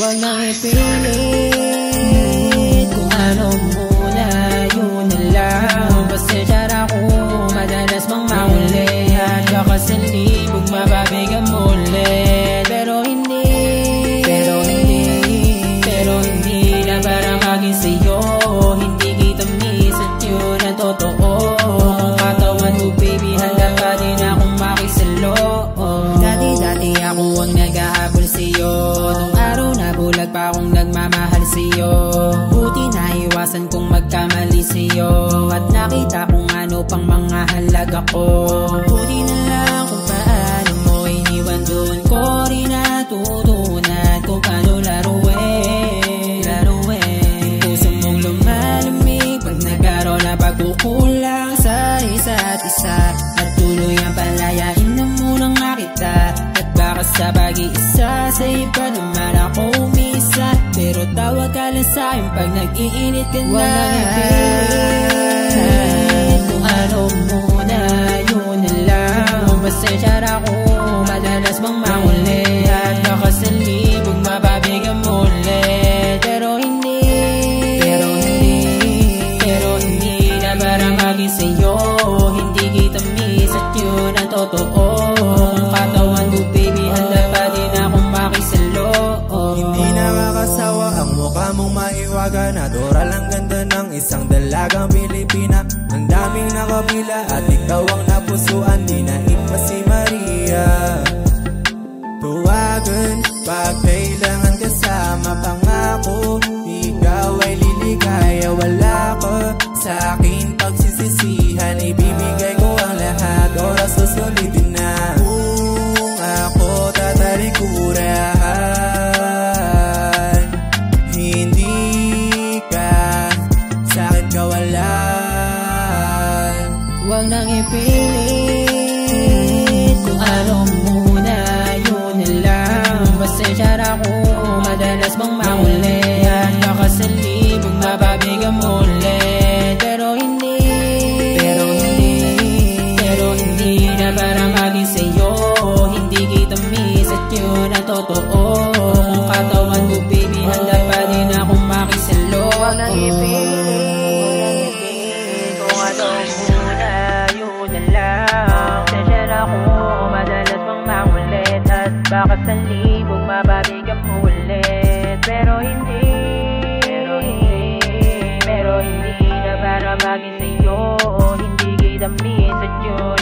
Huwag nang ipilit kung ano muna, yun na lang. Pasensya na kung madalas mang mahuli at kakasalibog mababigang ulit. Pero hindi na para maging sa'yo. Hindi kita miss at yun ang totoo. Kung katawan mo baby, handa pa din akong makisalo. Dati ako ang nag-ahabol sa'yo, nung araw na bulag pa akong nagmamahal sa'yo. Buti na iwasan kong magkamali sa'yo, at nakita kung ano pang mga halaga ko. Buti na lang kung paano mo iniwan, doon ko rin natutunan kung paano laruin. Puso mong lumalamig pag nagkaroon na pagkukulang sa isa't isa, at tuloy ang palayain na munang makita. At baka sa pag-iisa sa iba naman ako umisa, pero tawag ka lang sa'kin pag nag-iinit ka na. Huwag nang ipilit kung ano muna, yun na lang. Pasensya na kung madalas mang mahuli at nakasalibog mababigang ulit. Pero hindi na para maging sa'yo. Hindi kita miss at yun ang totoo. Kung katawan mo baby, handa pa din akong makisalo. Hindi nakakasawa ang mukha mong mahiwaga, natural ang ganda ng isang dalagang Pilipina. Ang daming nakabila at ikaw ang napusuan, di naigpa si Maria. Tuwagan pag kailangan kasama, pangako ikaw ay liligaya. Wala ka sa akin pagsisisihan, ibibigay ko ang lahat, oras susulitin na. Kung ako tatalikuran, hindi ka sa'kin kawalan. Huwag nang ipilit kung ano muna, yun na lang. Pasensya na kung madalas mang mahuli at nakasalibog mababigang ulit. Pero hindi na para maging sa'yo. Hindi kita miss at yun ang totoo. Kung katawan mo baby, handa pa din akong makisalo. Huwag nang ipilit kung ano muna, yun na lang. Pasensya na kung madalas mang makulit at baka sa libog mababigang ulit. Pero hindi na para maging sa'yo. Hindi kita miss at yun